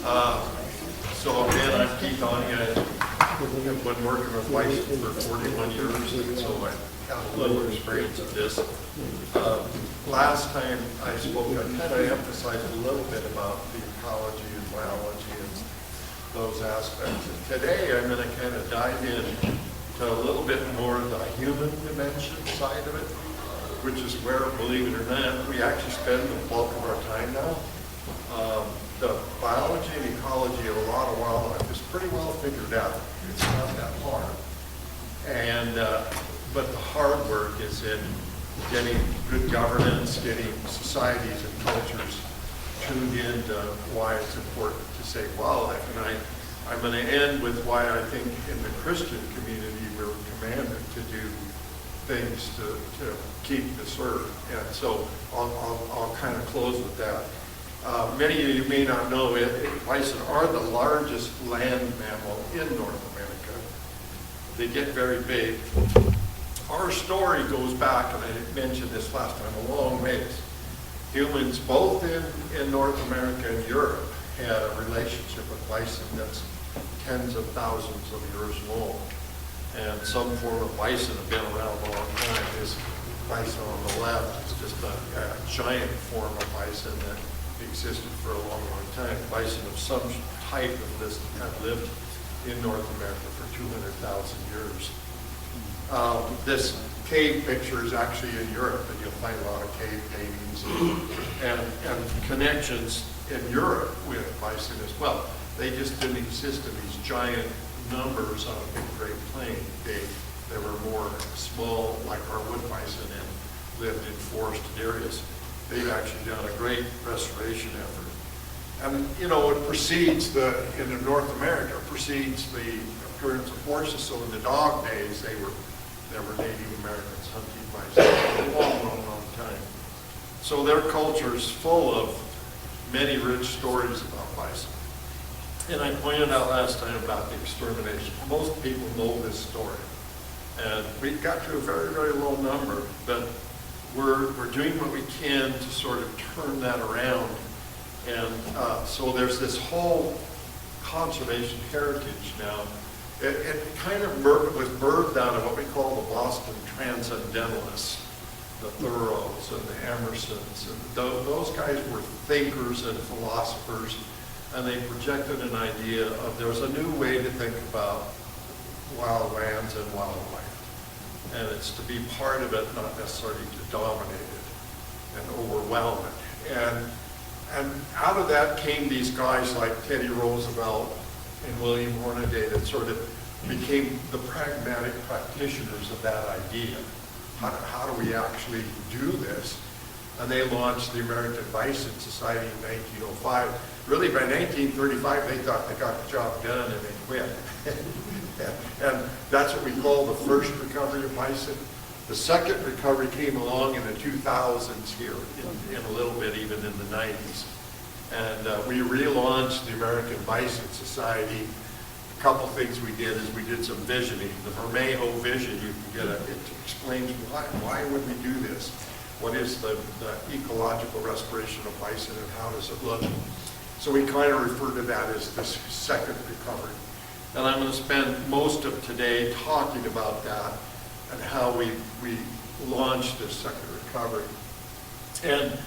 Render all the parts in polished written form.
So again, I'm Keith Donnie. I've been working with Bison for 41 years, and so I have a little experience of this. Last time I spoke, I kind of emphasized a little bit about the ecology and biology and those aspects. And today I'm going to kind of dive in to a little bit more of the human dimension side of it, which is where, believe it or not, we actually spend the bulk of our time now. The biology and ecology of a lot of wildlife is pretty well figured out. It's not that hard. And, but the hard work is in getting good governance, getting societies and cultures tuned in to why it's important to save wildlife. And I'm going to end with why I think in the Christian community we're commanded to do things to keep this earth. And so I'll kind of close with that. Many of you may not know bison are the largest land mammal in North America. They get very big. Our story goes back, and I mentioned this last time, a long ways. Humans, both in North America and Europe, had a relationship with bison that's tens of thousands of years long. And some form of bison have been around a long time. This bison on the left is just a giant form of bison that existed for a long, long time. Bison of some type of this have lived in North America for 200,000 years. This cave picture is actually in Europe, and you'll find a lot of cave paintings and connections in Europe with bison as well. They just didn't exist in these giant numbers on the Great Plain. They were more small, like our wood bison, and lived in forested areas. They've actually done a great restoration effort. And, you know, it precedes in North America, precedes the appearance of horses. So in the dog days, there were Native Americans hunting bison for a long, long, long time. So their culture is full of many rich stories about bison. And I pointed out last time about the extermination. Most people know this story. And we got to a very, very low number, but we're doing what we can to sort of turn that around. And so there's this whole conservation heritage now. It kind of was birthed out of what we call the Boston Transcendentalists, the Thoreaus and the Emersons. And those guys were thinkers and philosophers, and they projected an idea of there was a new way to think about wild lands and wildlife. And it's to be part of it, not necessarily to dominate it and overwhelm it. And out of that came these guys like Teddy Roosevelt and William Hornaday that sort of became the pragmatic practitioners of that idea. How do we actually do this? And they launched the American Bison Society in 1905. Really, by 1935, they thought they got the job done and they quit. And that's what we call the first recovery of bison. The second recovery came along in the 2000s here, in a little bit even in the 90s. And we relaunched the American Bison Society. A couple things we did is we did some visioning. The Vermejo vision, you can get it explains why would we do this? What is the ecological restoration of bison and how does it look? So we kind of refer to that as this second recovery. And I'm going to spend most of today talking about that and how we launched this second recovery. And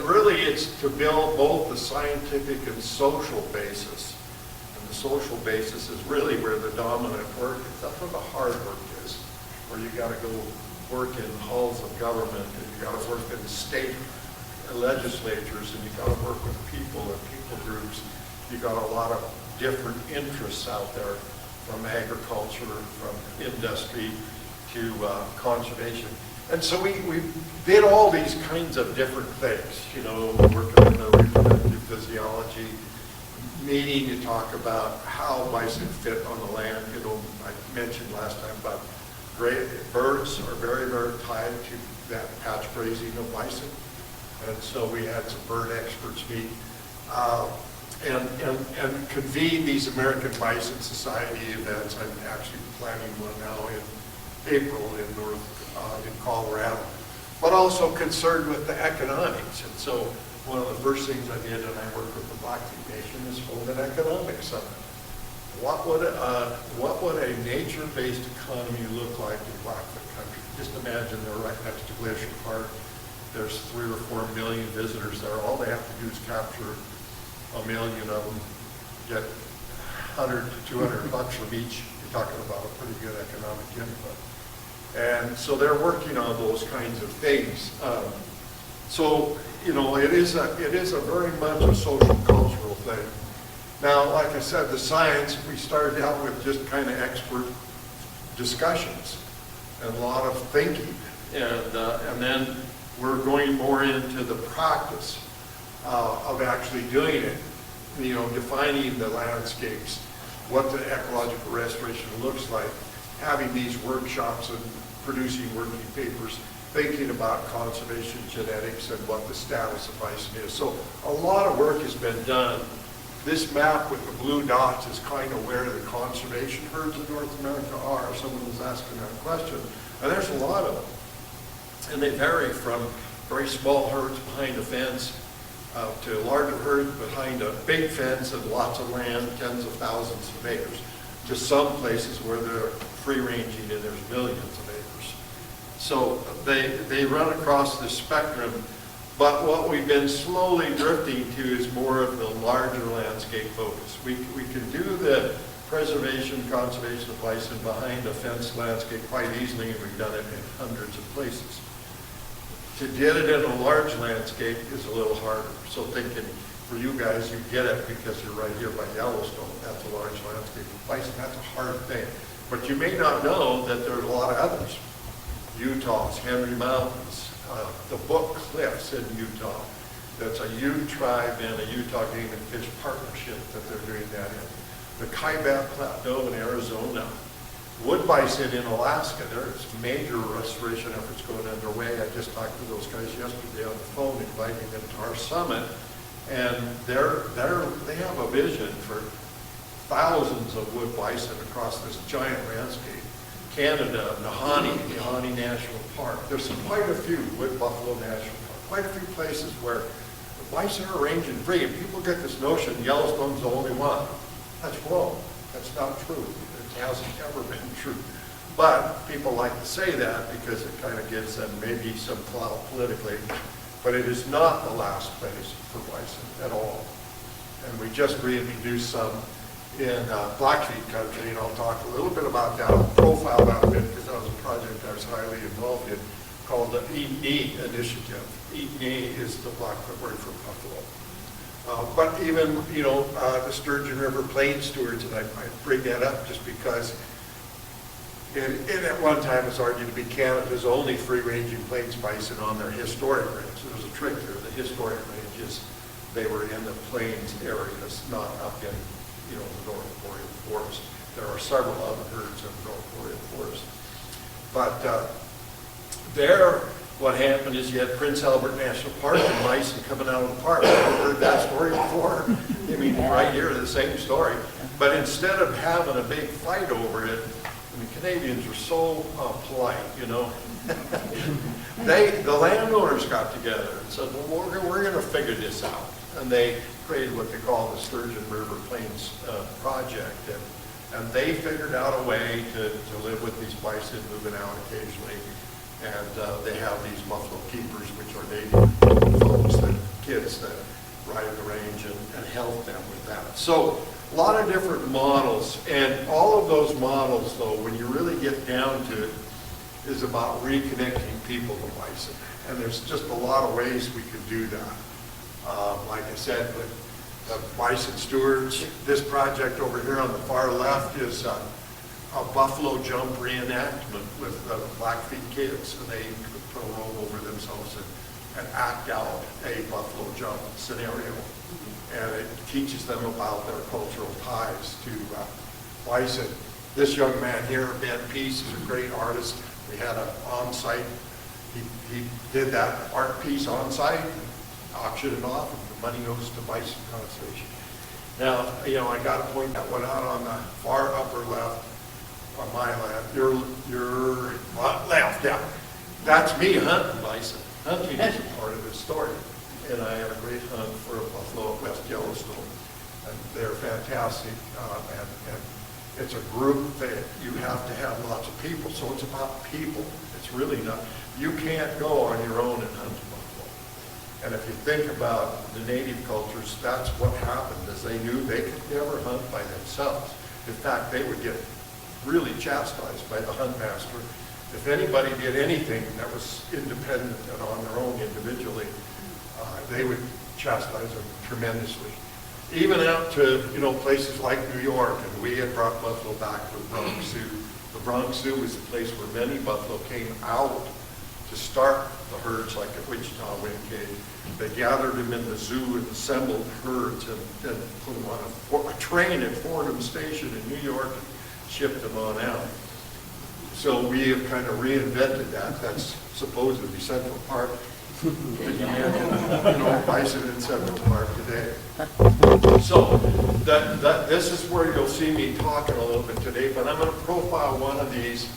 really it's to build both the scientific and social basis. And the social basis is really where the dominant work is. That's where the hard work is, where you got to go work in halls of government, and you got to work in state legislatures, and you got to work with people and people groups. You got a lot of different interests out there, from agriculture, from industry to conservation. And so we did all these kinds of different things, you know, working in the reproductive physiology, meeting to talk about how bison fit on the land. You know, I mentioned last time about birds are very, very tied to that patch grazing of bison. And so we had some bird experts meet and convene these American Bison Society events. I'm actually planning one now in April in Colorado, but also concerned with the economics. And so one of the first things I did, and I worked with the Blackfeet Nation, is hold an economic summit. What would a nature-based economy look like in Blackfoot country? Just imagine they're right next to Glacier Park. There's 3 or 4 million visitors there. All they have to do is capture 1 million of them, get 100 to 200 bucks from each. You're talking about a pretty good economic input. And so they're working on those kinds of things. So, you know, it is a very much a social cultural thing. Now, like I said, the science, we started out with just kind of expert discussions and a lot of thinking. And then we're going more into the practice of actually doing it, you know, defining the landscapes, what the ecological restoration looks like, having these workshops and producing working papers, thinking about conservation genetics and what the status of bison is. So a lot of work has been done. This map with the blue dots is kind of where the conservation herds of North America are. Someone was asking that question. And there's a lot of them. And they vary from very small herds behind a fence to larger herds behind a big fence and lots of land, tens of thousands of acres, to some places where they're free-ranging and there's millions of acres. So they run across the spectrum, but what we've been slowly drifting to is more of the larger landscape focus. We can do the preservation, conservation of bison behind a fenced landscape quite easily, and we've done it in hundreds of places. To get it in a large landscape is a little harder. So thinking, for you guys, you get it because you're right here by Yellowstone. That's a large landscape of bison. That's a hard thing. But you may not know that there's a lot of others. Utah's Henry Mountains, the Book Cliffs in Utah. That's a Ute tribe and a Utah Game and Fish partnership that they're doing that in. The Kaibab Plateau in Arizona. Wood bison in Alaska, there's major restoration efforts going underway. I just talked to those guys yesterday on the phone, inviting them to our summit. And they have a vision for thousands of wood bison across this giant landscape. Canada, Nahanni National Park. There's quite a few, wood buffalo national park, quite a few places where the bison are ranging free. And people get this notion Yellowstone's the only one. That's wrong. That's not true. It hasn't ever been true. But people like to say that because it kind of gives them maybe some clout politically. But it is not the last place for bison at all. And we just reintroduced some in Blackfeet country, and I'll talk a little bit about that, I'll profile that a bit because that was a project I was highly involved in called the Eat Knee Initiative. Eat Knee is the Blackfoot word for buffalo. But even, you know, the Sturgeon River Plain Stewards, and I bring that up just because it at one time was argued to be Canada's only free-ranging plains bison on their historic range. So there's a trick there. The historic ranges, they were in the plains areas, not up in, you know, the North Boreal Forest. There are several other herds in the North Boreal Forest. But there, what happened is you had Prince Albert National Park and bison coming out of the park. I've heard that story before. I mean, right here, the same story. But instead of having a big fight over it, I mean, Canadians are so polite, you know. The landowners got together and said, well, we're going to figure this out. And they created what they call the Sturgeon River Plains Project. And they figured out a way to live with these bison moving out occasionally. And they have these buffalo keepers, which are native folks, kids that ride the range and help them with that. So a lot of different models. And all of those models, though, when you really get down to it, is about reconnecting people to bison. And there's just a lot of ways we could do that. Like I said, with the bison stewards, this project over here on the far left is a buffalo jump reenactment with Blackfeet kids, and they put a robe over themselves and act out a buffalo jump scenario. And it teaches them about their cultural ties to bison. This young man here, Ben Peace, is a great artist. We had an on-site, he did that art piece on-site, auctioned it off, and the money goes to bison conservation. Now, you know, I got to point that one out on the far upper left on my left. Your left, yeah. That's me hunting bison. Hunting is a part of this story. and I had a great hunt for a buffalo at West Yellowstone. And they're fantastic, and it's a group that you have to have lots of people, so it's about people. It's really not, you can't go on your own and hunt buffalo. And if you think about the native cultures, that's what happened, is they knew they could never hunt by themselves. In fact, they would get really chastised by the hunt master. If anybody did anything that was independent and on their own individually, they would chastise them tremendously. Even out to, places like New York, and we had brought buffalo back to the Bronx Zoo. The Bronx Zoo was a place where many buffalo came out to start the herds, like at Wichita, Wincade. They gathered them in the zoo and assembled herds and then put them on a train at Fordham Station in New York and shipped them on out. So we have kind of reinvented that. That's supposedly Central Park. Bison in Central Park today. So this is where you'll see me talking a little bit today, but I'm going to profile one of these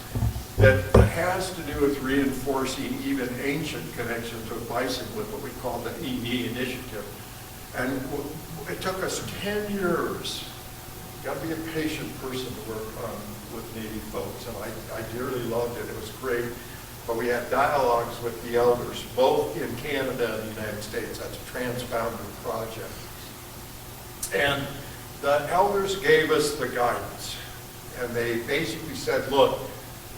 that has to do with reinforcing even ancient connections with bison with what we call the ED initiative. And it took us 10 years. You've got to be a patient person to work on with Native folks, and I dearly loved it. It was great. But we had dialogues with the elders, both in Canada and the United States. That's a transboundary project. And the elders gave us the guidance. And they basically said, look,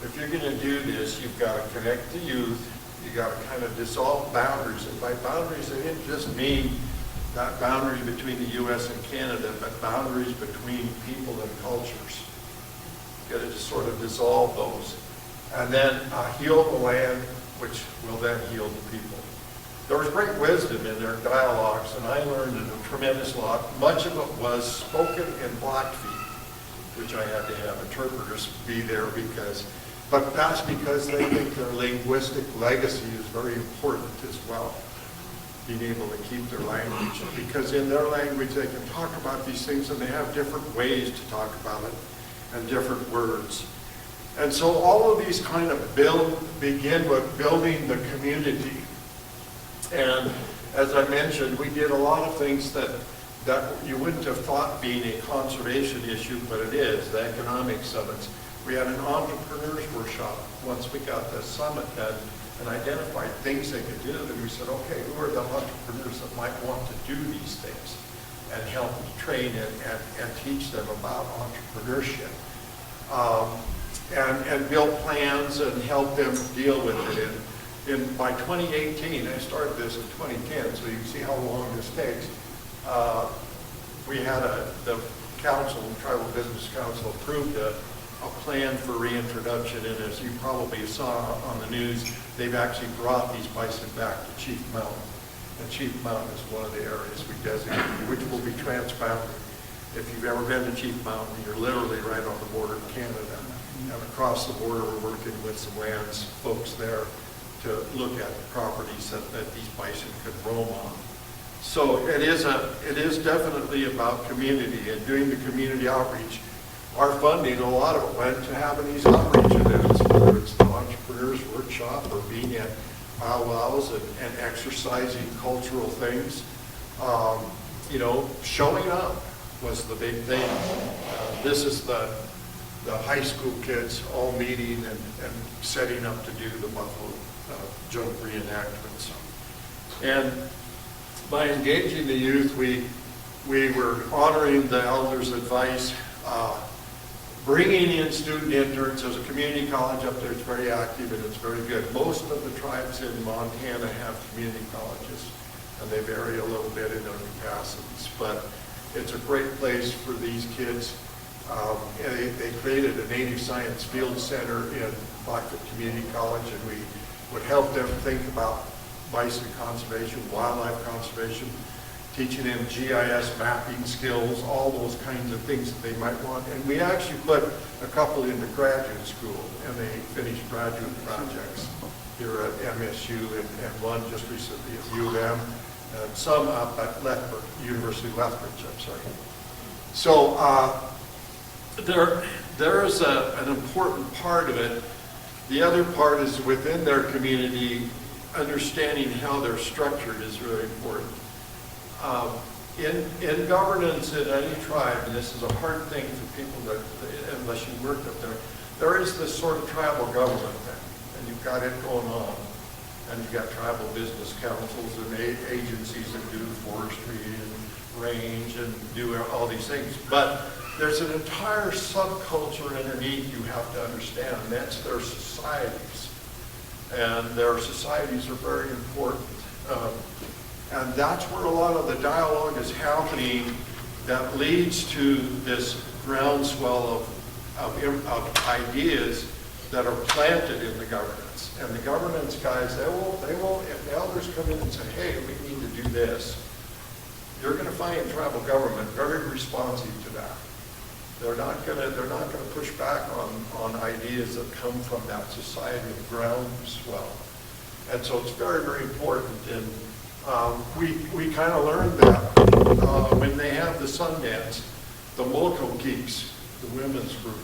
if you're going to do this, you've got to connect the youth. You've got to kind of dissolve boundaries. And by boundaries, they didn't just mean that boundary between the U.S. and Canada, but boundaries between people and cultures. You've got to just sort of dissolve those. And then heal the land, which will then heal the people. There was great wisdom in their dialogues, and I learned a tremendous lot. Much of it was spoken in Blackfeet, which I had to have interpreters be there but that's because they think their linguistic legacy is very important as well, being able to keep their language. Because in their language, they can talk about these things, and they have different ways to talk about it, and different words. And so all of these kind of begin with building the community. And as I mentioned, we did a lot of things that you wouldn't have thought being a conservation issue, but it is, the economic summits. We had an entrepreneurs workshop once we got the summit done and identified things they could do. And we said, okay, who are the entrepreneurs that might want to do these things? And help train and teach them about entrepreneurship. And build plans and help them deal with it. By 2018, I started this in 2010, so you can see how long this takes. We had the council, Tribal Business Council, approved a plan for reintroduction, and as you probably saw on the news, they've actually brought these bison back to Chief Mountain. And Chief Mountain is one of the areas we designated, which will be transboundary. If you've ever been to Chief Mountain, you're literally right on the border of Canada. And across the border, we're working with some lands folks there to look at the properties that these bison could roam on. So it is definitely about community and doing the community outreach. Our funding, a lot of it went to having these outreach events, whether it's the entrepreneurs workshop or being at powwows and exercising cultural things. Showing up was the big thing. This is the high school kids all meeting and setting up to do the buffalo jump reenactments. And by engaging the youth, we were honoring the elders' advice, bringing in student interns. There's a community college up there. It's very active and it's very good. Most of the tribes in Montana have community colleges, and they vary a little bit in their capacities. But it's a great place for these kids. They created a Native Science Field Center in Blackfoot Community College, and we would help them think about bison conservation, wildlife conservation, teaching them GIS mapping skills, all those kinds of things that they might want. And we actually put a couple into graduate school, and they finished graduate projects here at MSU, and one just recently at U of M, and some up at Lethbridge, University of Lethbridge, I'm sorry. So there is an important part of it. The other part is within their community, understanding how they're structured is really important. In governance in any tribe, and this is a hard thing for people that, unless you work up there, there is this sort of tribal government thing, and you've got it going on. And you've got tribal business councils and agencies that do forestry and range and do all these things. But there's an entire subculture underneath you have to understand, and that's their societies. And their societies are very important. And that's where a lot of the dialogue is happening that leads to this groundswell of ideas that are planted in the governance. And the governance guys, they will, if the elders come in and say, hey, we need to do this, you're going to find tribal government very responsive to that. They're not going to push back on ideas that come from that society of groundswell. And so it's very, very important. And we kind of learned that when they have the Sundance, the Molko Geeks, the women's group,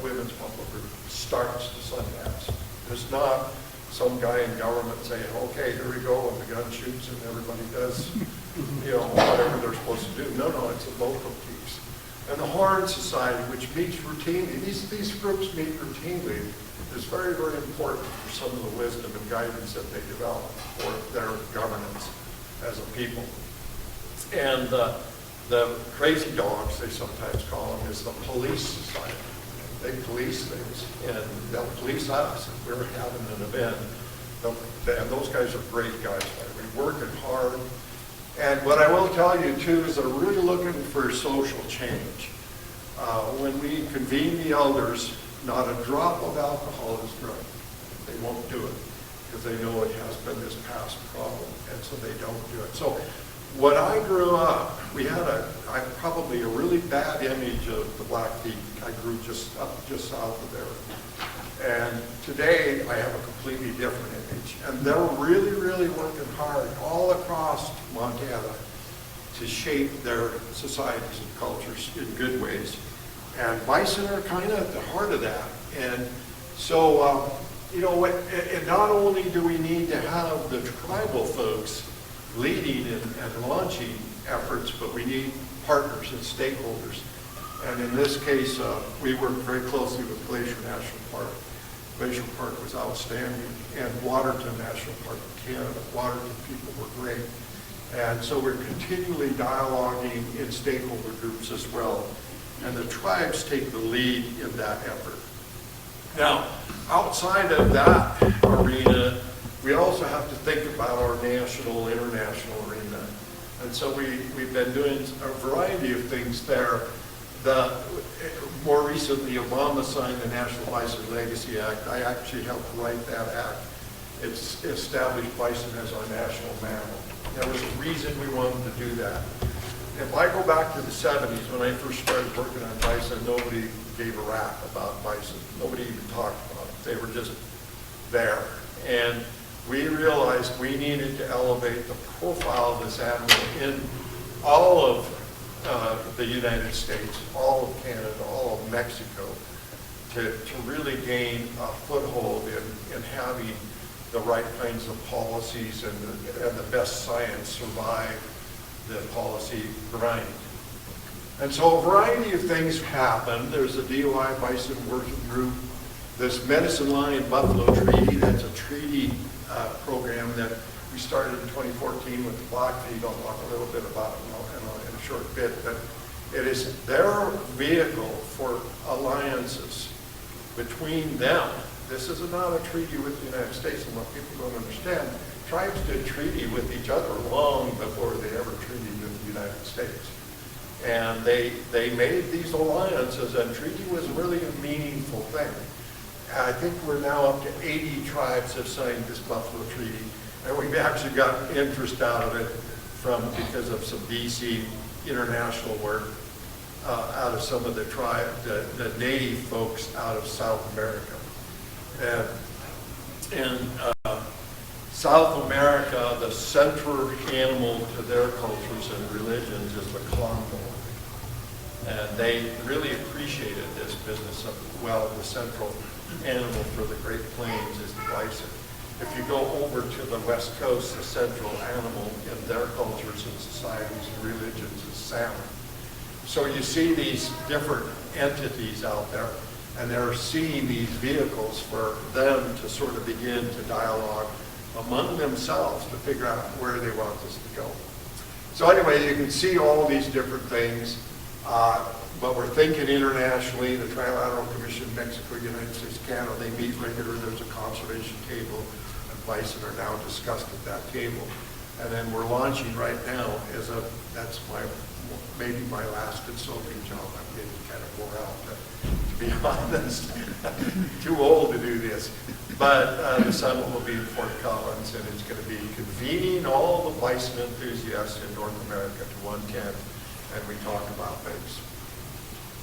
women's public group, starts the Sundance. There's not some guy in government saying, okay, here we go, and the gun shoots and everybody does, whatever they're supposed to do. No, it's the local geeks. And the Horn Society, which meets routinely, these groups meet routinely, is very, very important for some of the wisdom and guidance that they develop for their governance as a people. And the crazy dogs, they sometimes call them, is the police society. They police things, and they'll police us if we're having an event. And those guys are great guys. We're working hard. And what I will tell you, too, is they're really looking for social change. When we convene the elders, not a drop of alcohol is drunk. They won't do it because they know it has been this past problem, and so they don't do it. So when I grew up, we had probably a really bad image of the Blackfeet. I grew just south of there. And today, I have a completely different image. And they're really, really working hard all across Montana to shape their societies and cultures in good ways. And bison are kind of at the heart of that. And so, and not only do we need to have the tribal folks leading and launching efforts, but we need partners and stakeholders. And in this case, we worked very closely with Glacier National Park. Glacier Park was outstanding, and Waterton National Park in Canada. Waterton people were great. And so we're continually dialoguing in stakeholder groups as well. And the tribes take the lead in that effort. Now, outside of that arena, we also have to think about our national, international arena. And so we've been doing a variety of things there. More recently, Obama signed the National Bison Legacy Act. I actually helped write that act. It's established bison as our national mammal. There was a reason we wanted to do that. If I go back to the 70s, when I first started working on bison, nobody gave a rap about bison. Nobody even talked about it. They were just there. And we realized we needed to elevate the profile of this animal in all of the United States, all of Canada, all of Mexico, to really gain a foothold in having the right kinds of policies and the best science survive the policy grind. And so a variety of things happen. There's a DOI Bison Working Group, this Medicine Lion Buffalo Treaty, that's a treaty program that we started in 2014 with the Blackfeet. I'll talk a little bit about it in a short bit, but it is their vehicle for alliances between them. This is not a treaty with the United States, and what people don't understand, tribes did treaty with each other long before they ever treated with the United States. And they made these alliances, and treaty was really a meaningful thing. I think we're now up to 80 tribes have signed this Buffalo Treaty, and we've actually gotten interest out of it because of some BC international work out of some of the the native folks out of South America. And South America, the central animal to their cultures and religions is the Congo. And they really appreciated this business of, the central animal for the Great Plains is the bison. If you go over to the West Coast, the central animal in their cultures and societies and religions is salmon. So you see these different entities out there, and they're seeing these vehicles for them to sort of begin to dialogue among themselves to figure out where they want this to go. So anyway, you can see all these different things, but we're thinking internationally. The Trilateral Commission, Mexico, United States, Canada, they meet regularly. There's a conservation table, and bison are now discussed at that table. And then we're launching right now that's maybe my last consulting job. I'm getting kind of wore out, to be honest. Too old to do this. But the summit will be in Fort Collins, and it's going to be convening all the bison enthusiasts in North America to one tent, and we talk about things.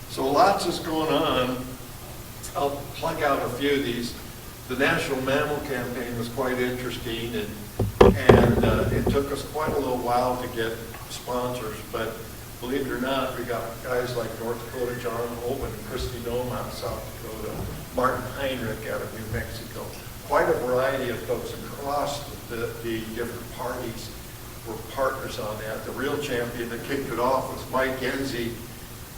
So lots is going on. I'll plug out a few of these. The National Mammal Campaign was quite interesting, and it took us quite a little while to get sponsors, but believe it or not, we got guys like North Dakota, John Holman, Christy Nome out of South Dakota, Martin Heinrich out of New Mexico. Quite a variety of folks across the different parties were partners on that. The real champion that kicked it off was Mike Enzi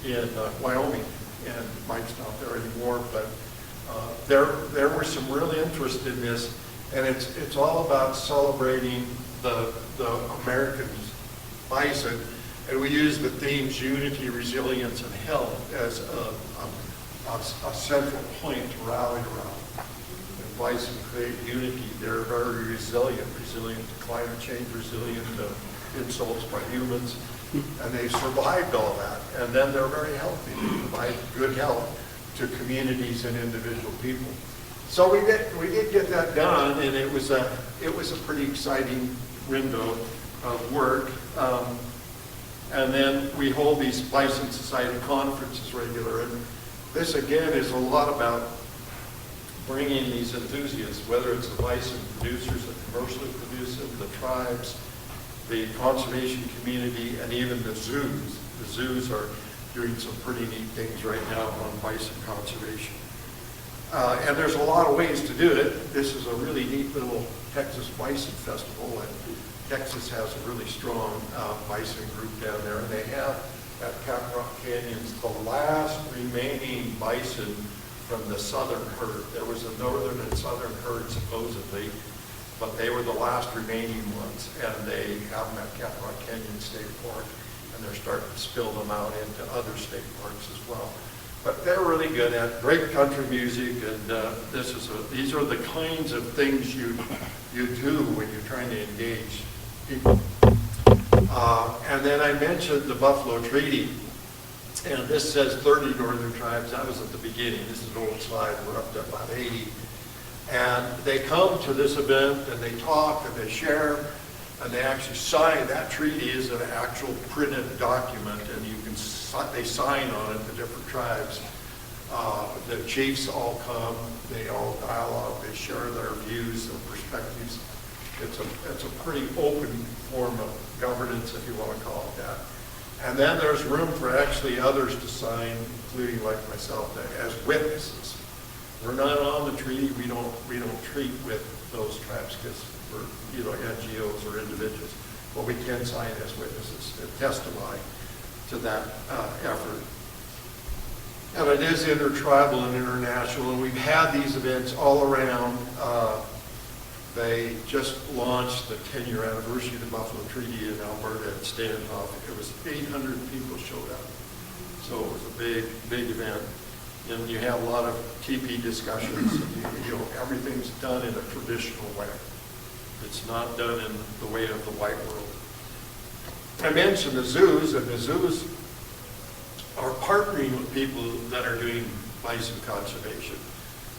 in Wyoming, and Mike's not there anymore, but there were some real interest in this, and it's all about celebrating the American bison. And we use the themes unity, resilience, and health as a central point to rally around. And bison create unity. They're very resilient to climate change, resilient to insults by humans, and they've survived all that. And then they're very healthy. They provide good health to communities and individual people. So we did get that done, and it was a pretty exciting window of work. And then we hold these Bison Society conferences regular. And this, again, is a lot about bringing these enthusiasts, whether it's the bison producers that commercially produce them, the tribes, the conservation community, and even the zoos. The zoos are doing some pretty neat things right now on bison conservation. And there's a lot of ways to do it. This is a really neat little Texas Bison Festival, and Texas has a really strong bison group down there, and they have at Caprock Canyons the last remaining bison from the southern herd. There was a northern and southern herd supposedly, but they were the last remaining ones, and they have them at Caprock Canyon State Park, and they're starting to spill them out into other state parks as well. But they're really good at great country music, and these are the kinds of things you do when you're trying to engage people. And then I mentioned the Buffalo Treaty, and this says 30 northern tribes. That was at the beginning. This is an old slide. We're up to about 80. And they come to this event, and they talk, and they share, and they actually sign. That treaty is an actual printed document, and they sign on it, the different tribes. The chiefs all come, they all dialogue, they share their views and perspectives. It's a pretty open form of governance, if you want to call it that. And then there's room for actually others to sign, including like myself, as witnesses. We're not on the treaty. We don't treat with those tribes because we're NGOs or individuals, but we can sign as witnesses and testify to that effort. And it is intertribal and international, and we've had these events all around. They just launched the 10-year anniversary of the Buffalo Treaty in Alberta at Standoff. It was 800 people showed up. So it was a big, big event. And you have a lot of TP discussions. And everything's done in a traditional way. It's not done in the way of the white world. I mentioned the zoos, and the zoos are partnering with people that are doing bison conservation.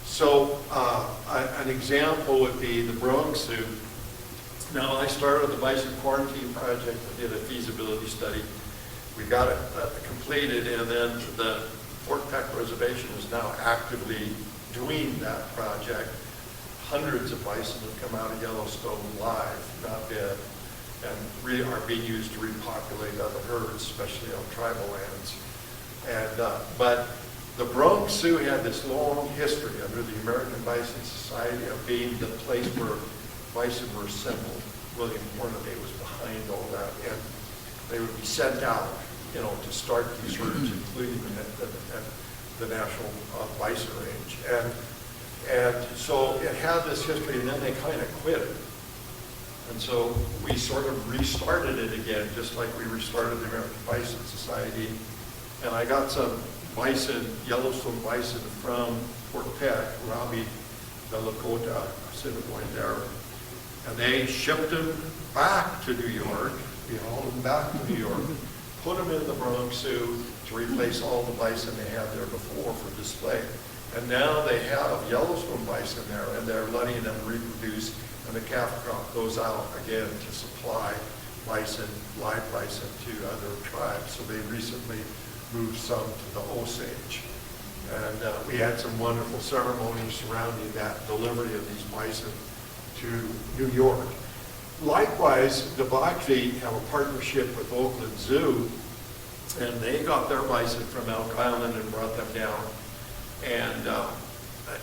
So an example would be the Bronx Zoo. Now, I started the Bison Quarantine Project. I did a feasibility study. We got it completed, and then the Fort Peck Reservation is now actively doing that project. Hundreds of bison have come out of Yellowstone live, not dead, and are being used to repopulate other herds, especially on tribal lands. And but The Bronx Zoo had this long history under the American Bison Society of being the place where bison were assembled. William Hornaday was behind all that, and they would be sent out, you know, to start these herds, including at the National Bison Range. And so it had this history, and then they kind of quit it. And so we sort of restarted it again, just like we restarted the American Bison Society. And I got some bison, Yellowstone bison from Fort Peck, Robbie the Lakota, Assiniboine there. And they shipped them back to New York. We hauled them back to New York, put them in the Bronx Zoo to replace all the bison they had there before for display. And now they have Yellowstone bison there, and they're letting them reproduce, and the calf crop goes out again to supply bison, live bison, to other tribes. So they recently moved some to the Osage. And we had some wonderful ceremonies surrounding that delivery of these bison to New York. Likewise, the Blackfeet have a partnership with Oakland Zoo, and they got their bison from Elk Island and brought them down. And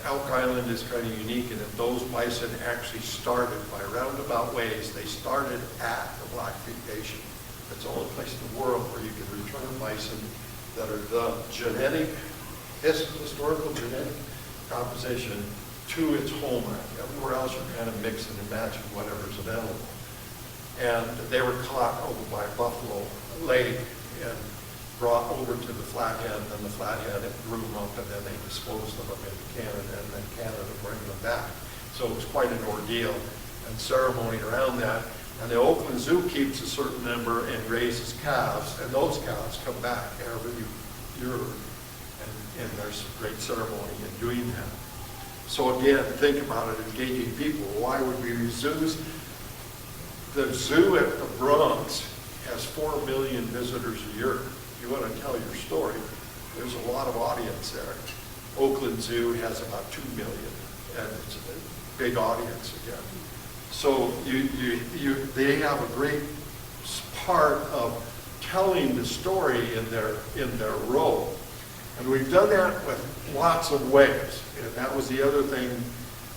Elk Island is kind of unique in that those bison actually started by roundabout ways. They started at the Blackfeet Nation. It's the only place in the world where you can return bison that are the historical genetic composition to its homeland. Everywhere else you're kind of mixing and matching whatever's available. And they were caught over by Buffalo Lake and brought over to the Flathead, and the Flathead grew them up, and then they disposed of them into Canada, and then Canada bring them back. So it was quite an ordeal and ceremony around that. And the Oakland Zoo keeps a certain number and raises calves, and those calves come back every year, and there's a great ceremony in doing that. So again, think about it, engaging people. Why would we use zoos? The zoo at the Bronx has 4 million visitors a year. If you want to tell your story, there's a lot of audience there. Oakland Zoo has about 2 million, and it's a big audience again. So they have a great part of telling the story in their role. And we've done that with lots of ways. And that was the other thing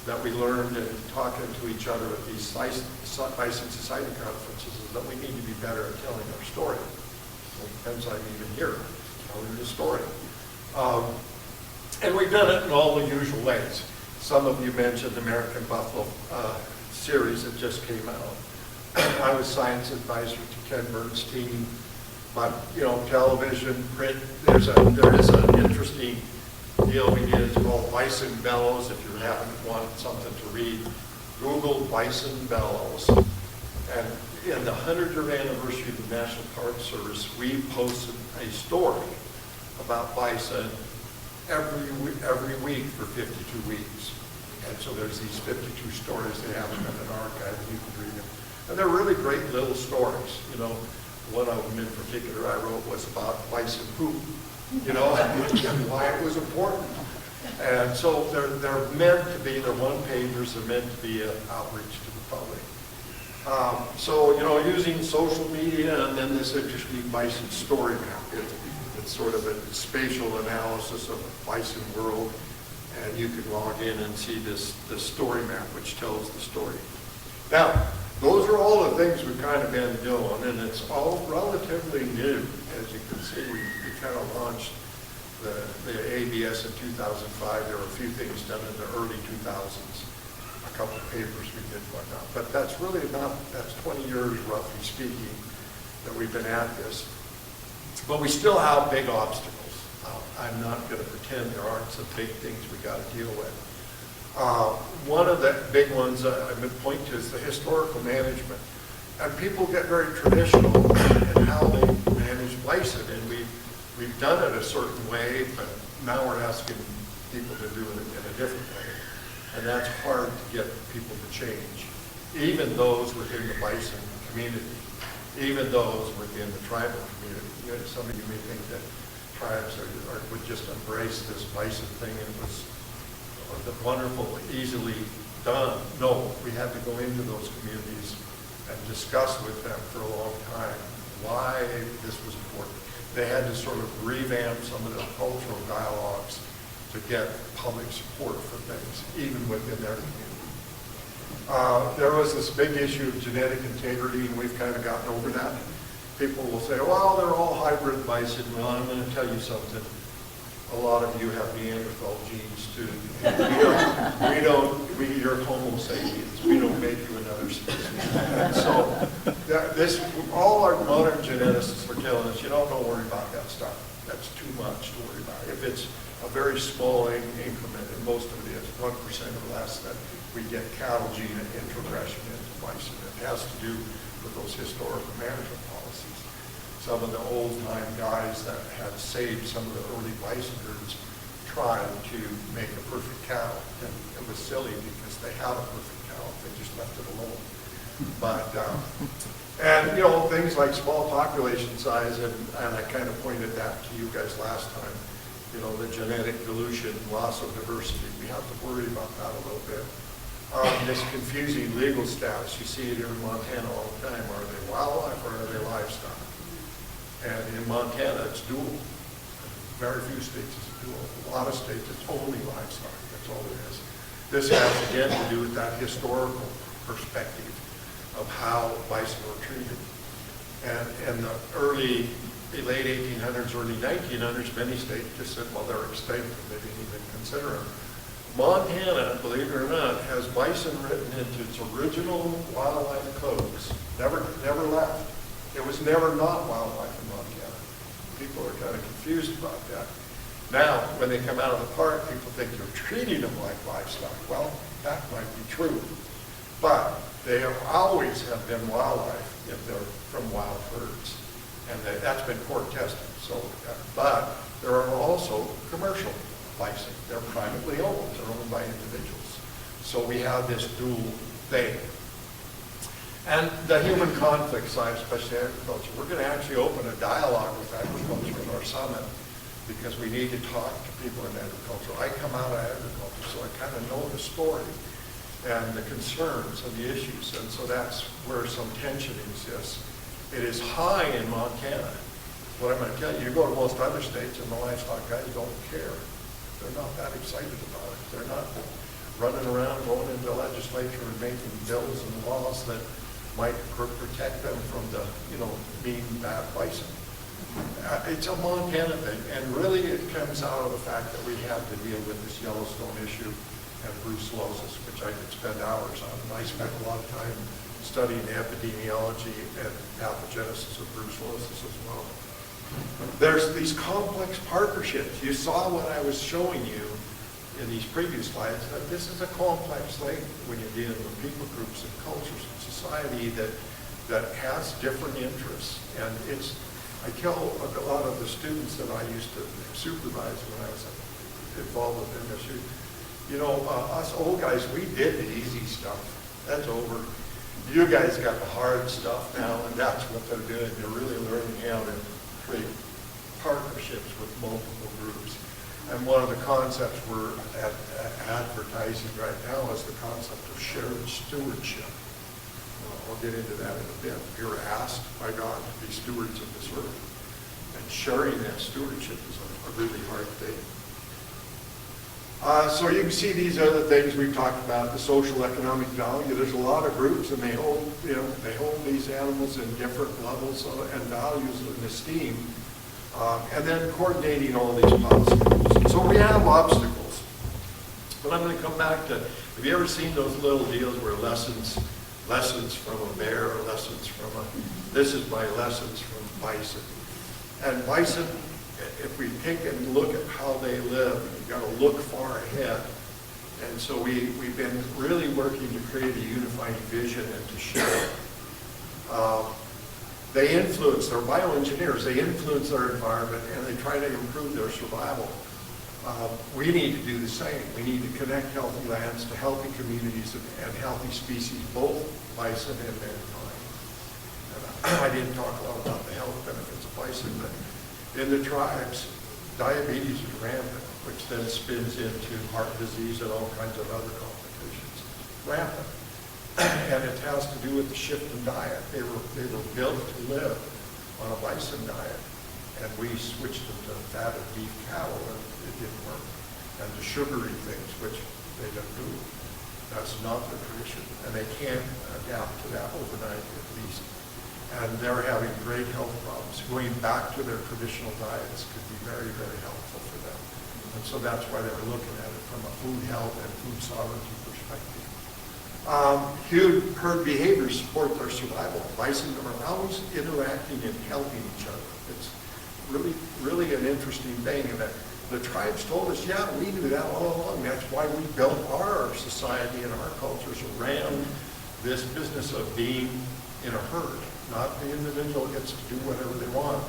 that we learned in talking to each other at these Bison Society conferences, is that we need to be better at telling our story. Well, depends on even here, telling the story. And we've done it in all the usual ways. Some of you mentioned the American Buffalo series that just came out. I was science advisor to Ken Bernstein, but you know, television, print. There is an interesting deal we did. It's called Bison Bellows. If you haven't wanted something to read, Google Bison Bellows. And in the 100th anniversary of the National Park Service, we posted a story about bison every week for 52 weeks. And so there's these 52 stories. They have them in an archive, and you can read them. And they're really great little stories. You know, one of them in particular I wrote was about bison poop, you know, and why it was important. And so they're meant to be, they're one-pagers, they're meant to be an outreach to the public. So, you know, using social media, and then this interesting bison story map. It's sort of a spatial analysis of the bison world. And you can log in and see this story map, which tells the story. Now, those are all the things we've kind of been doing, and it's all relatively new. As you can see, we kind of launched the ABS in 2005. There were a few things done in the early 2000s, a couple of papers we did, whatnot. But that's really that's 20 years, roughly speaking, that we've been at this. But we still have big obstacles. I'm not going to pretend there aren't some big things we got to deal with. One of the big ones I would point to is the historical management. And people get very traditional in how they manage bison, and we've done it a certain way, but now we're asking people to do it in a different way. And that's hard to get people to change, even those within the bison community, even those within the tribal community. You know, some of you may think that tribes would just embrace this bison thing, and it was wonderful, easily done. No, we had to go into those communities and discuss with them for a long time why this was important. they had to sort of revamp some of the cultural dialogues to get public support for things, even within their community. There was this big issue of genetic integrity, and we've kind of gotten over that. People will say, well, they're all hybrid bison. Well, I'm going to tell you something. A lot of you have Neanderthal genes too. You're Homo sapiens. We don't make you another species. And so all our modern geneticists are telling us, don't worry about that stuff. That's too much to worry about. If it's a very small increment, and most of it is 1% or less, that we get cattle gene introgression into bison. It has to do with those historical management policies. Some of the old-time guys that had saved some of the early bison herds tried to make a perfect cow, and it was silly because they had a perfect cow. They just left it alone. But things like small population size, and I kind of pointed that to you guys last time. The genetic dilution, loss of diversity. We have to worry about that a little bit. This confusing legal status, you see it here in Montana all the time. Are they wildlife or are they livestock? And in Montana, it's dual. Very few states it's dual. A lot of states, it's only livestock. That's all it is. This has, again, to do with that historical perspective of how bison were treated. And in the late 1800s, early 1900s, many states just said, well, they're extinct, and they didn't even consider them. Montana, believe it or not, has bison written into its original wildlife codes. Never left. It was never not wildlife in Montana. People are kind of confused about that. Now, when they come out of the park, people think you're treating them like livestock. Well, that might be true. But they always have been wildlife if they're from wild herds. And that's been court tested. So, but there are also commercial bison. They're privately owned. They're owned by individuals. So we have this dual thing. And the human conflict side, especially agriculture, we're going to actually open a dialogue with agriculture at our summit because we need to talk to people in agriculture. I come out of agriculture, so I kind of know the story and the concerns and the issues. And so that's where some tension exists. It is high in Montana. What I'm going to tell you, you go to most other states and the livestock guys don't care. They're not that excited about it. They're not running around going into the legislature and making bills and laws that might protect them from the, mean, bad bison. It's a Montana thing, and really it comes out of the fact that we have to deal with this Yellowstone issue and brucellosis, which I could spend hours on. And I spent a lot of time studying the epidemiology and pathogenesis of brucellosis as well. There's these complex partnerships. You saw what I was showing you in these previous slides, that this is a complex thing when you're dealing with people groups and cultures and society that has different interests. And I tell a lot of the students that I used to supervise when I was involved with MSU, us old guys, we did the easy stuff. That's over. You guys got the hard stuff now, and that's what they're doing. They're really learning how to create partnerships with multiple groups. And one of the concepts we're advertising right now is the concept of shared stewardship. I'll get into that in a bit. You're asked by God to be stewards of this earth. And sharing that stewardship is a really hard thing. So you can see these other things we've talked about, the social economic value. There's a lot of groups, and they hold these animals in different levels and values and esteem, and then coordinating all these policies. So we have obstacles. But I'm going to come back to, have you ever seen those little deals where lessons from a bear, or this is my lessons from bison. And bison, if we take and look at how they live, you've got to look far ahead. And so we've been really working to create a unifying vision and to share. They influence, they're bioengineers, they influence their environment and they try to improve their survival. We need to do the same. We need to connect healthy lands to healthy communities and healthy species, both bison and mankind. And I didn't talk a lot about the health benefits of bison, but in the tribes, diabetes is rampant, which then spins into heart disease and all kinds of other complications. Rampant. And it has to do with the shift in diet. They were built to live on a bison diet. and we switched them to fatted beef cattle, and it didn't work. And to sugary things, which they don't do. That's not their tradition, and they can't adapt to that overnight at least. And they're having great health problems. Going back to their traditional diets could be very, very helpful for them. And so that's why they were looking at it from a food health and food sovereignty perspective. Huge herd behaviors support their survival. Bison are always interacting and helping each other. It's really, really an interesting thing. And the tribes told us, yeah, we knew that all along. That's why we built our society and our cultures around this business of being in a herd. Not the individual gets to do whatever they want.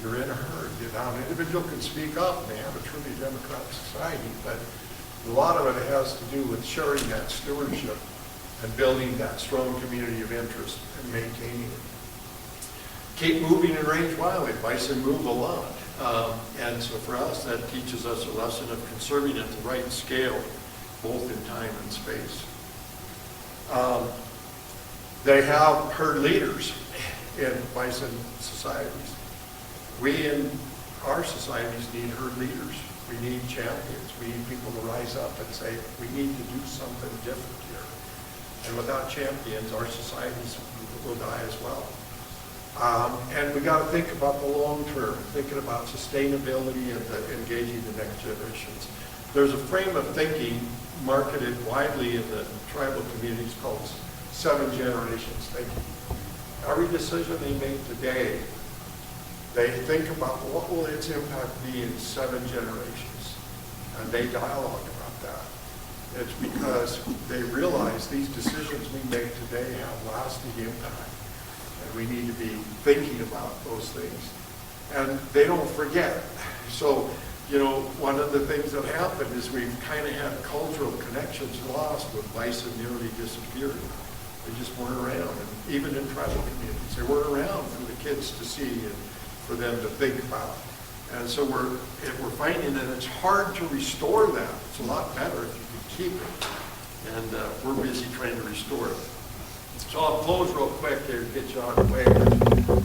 You're in a herd. Now, an individual can speak up, and they have a truly democratic society, but a lot of it has to do with sharing that stewardship and building that strong community of interest and maintaining it. Keep moving and range wildlife. Bison move a lot. And so for us, that teaches us a lesson of conserving at the right scale, both in time and space. They have herd leaders in bison societies. We in our societies need herd leaders. We need champions. We need people to rise up and say, we need to do something different here. And without champions, our societies will die as well. And we got to think about the long term, thinking about sustainability and engaging the next generations. There's a frame of thinking marketed widely in the tribal communities called 7 generations thinking. Every decision they make today, they think about what will its impact be in 7 generations, and they dialogue about that. It's because they realize these decisions we make today have lasting impact. We need to be thinking about those things. And they don't forget. So, you know, one of the things that happened is we've kind of had cultural connections lost with bison nearly disappearing. They just weren't around. And even in tribal communities, they weren't around for the kids to see and for them to think about. And so we're finding that it's hard to restore that. It's a lot better if you can keep it. And we're busy trying to restore it. So I'll close real quick here to get you on the way.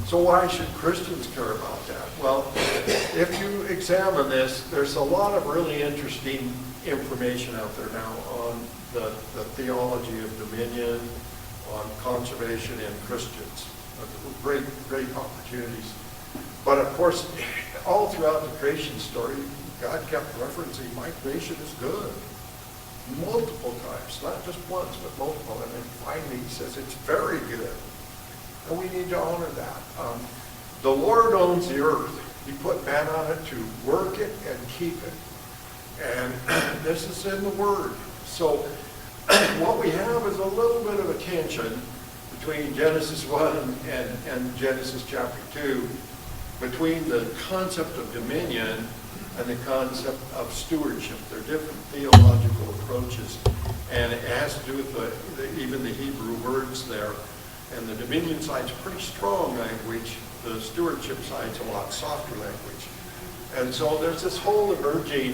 So why should Christians care about that? Well, if you examine this, there's a lot of really interesting information out there now on the theology of dominion, on conservation and Christians. Great, great opportunities. But of course, all throughout the creation story, God kept referencing, my creation is good. Multiple times, not just once, but multiple. And then finally he says it's very good. And we need to honor that. The Lord owns the earth. He put man on it to work it and keep it. And this is in the Word. So what we have is a little bit of a tension between Genesis 1 and Genesis chapter 2, between the concept of dominion and the concept of stewardship. They're different theological approaches, and it has to do with even the Hebrew words there. And the dominion side's pretty strong language. The stewardship side's a lot softer language. And so there's this whole emerging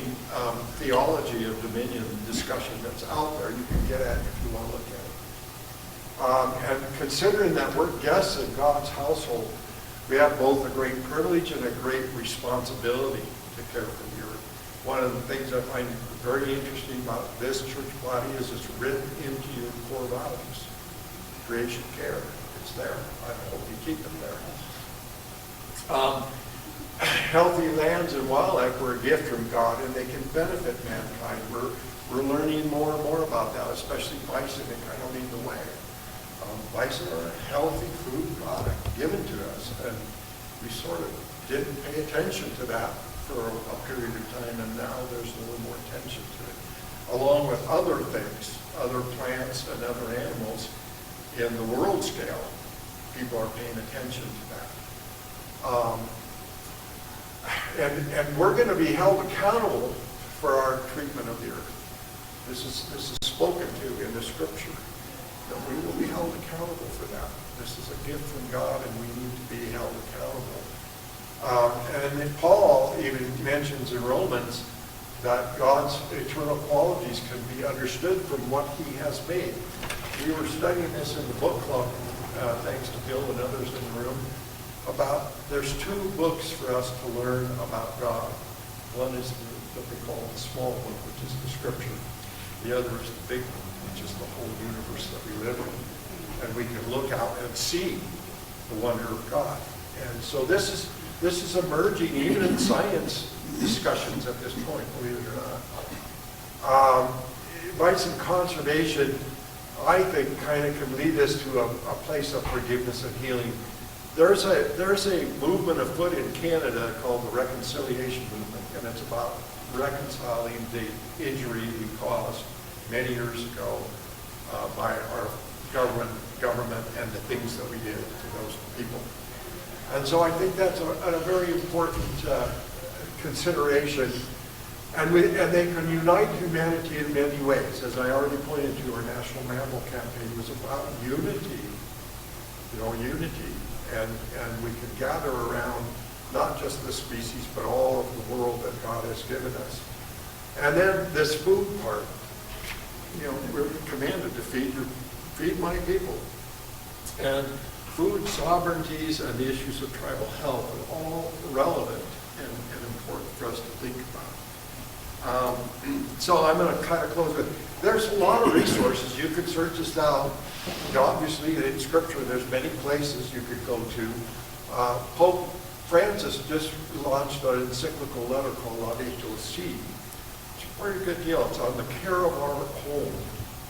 theology of dominion discussion that's out there. You can get at it if you want to look at it. And considering that we're guests in God's household, we have both a great privilege and a great responsibility to care for the earth. One of the things I find very interesting about this church body is it's written into your core values. Creation care. It's there. I hope you keep them there. Healthy lands and wildlife were a gift from God, and they can benefit mankind. We're learning more and more about that, especially bison. They kind of lead the way. Bison are a healthy food product given to us, and we sort of didn't pay attention to that for a period of time, and now there's a little more attention to it, along with other things, other plants and other animals in the world scale. People are paying attention to that. And we're going to be held accountable for our treatment of the earth. This is spoken to in the scripture, that we will be held accountable for that. This is a gift from God, and we need to be held accountable. And then Paul even mentions in Romans that God's eternal qualities can be understood from what he has made. We were studying this in the book club, thanks to Bill and others in the room, there's two books for us to learn about God. One is what they call the small book, which is the scripture. The other is the big book, which is the whole universe that we live in. And we can look out and see the wonder of God. And so this is emerging even in science discussions at this point, believe it or not. Bison conservation, I think, kind of can lead us to a place of forgiveness and healing. There's a movement afoot in Canada called the Reconciliation Movement, and it's about reconciling the injury we caused many years ago by our government and the things that we did to those people. And so I think that's a very important consideration. And they can unite humanity in many ways. As I already pointed to, our National Mammal Campaign was about unity, unity. And we can gather around not just the species, but all of the world that God has given us. And then this food part, we're commanded to feed my people. And food sovereignties and the issues of tribal health are all relevant and important for us to think about. So I'm going to kind of close with, there's a lot of resources. You could search this out. Obviously, in Scripture, there's many places you could go to. Pope Francis just launched an encyclical letter called Laudato Si. It's a very good deal. It's on the care of our home.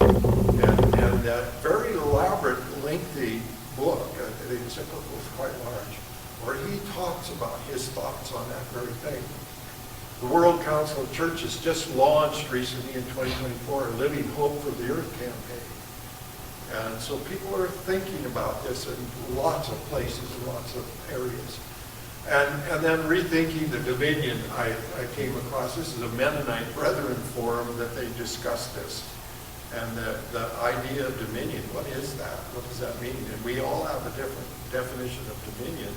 And that very elaborate, lengthy book, the encyclical is quite large, where he talks about his thoughts on that very thing. The World Council of Churches just launched recently in 2024 a Living Hope for the Earth campaign. And so people are thinking about this in lots of places, in lots of areas. And then rethinking the dominion, I came across, this is a Mennonite Brethren forum that they discussed this. And the idea of dominion, what is that? What does that mean? And we all have a different definition of dominion.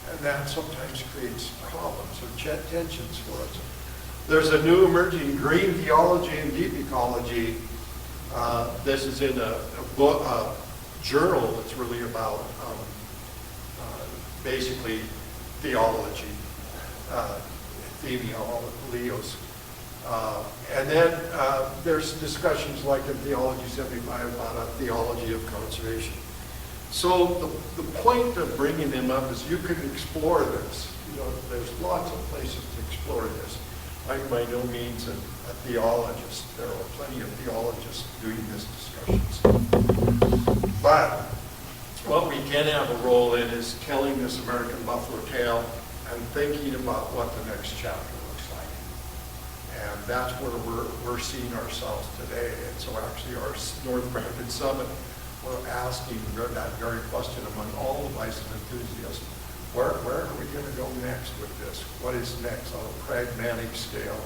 And that sometimes creates problems or tensions for us. There's a new emerging green theology and deep ecology. This is in a book, a journal that's really about basically theology, theos. And then there's discussions like in Theology 75 about a theology of conservation. So the point of bringing them up is you can explore this. There's lots of places to explore this. I'm by no means a theologist. There are plenty of theologists doing this discussions. But what we can have a role in is telling this American buffalo tale and thinking about what the next chapter looks like. And that's where we're seeing ourselves today. And so actually our North American Summit, we're asking that very question among all the bison enthusiasts. Where are we going to go next with this? What is next on a pragmatic scale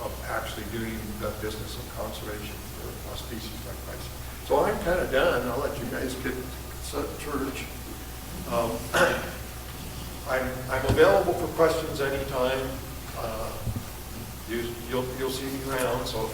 of actually doing the business of conservation for a species like bison? So I'm kind of done. I'll let you guys get to church. I'm available for questions anytime. You'll see me around. So.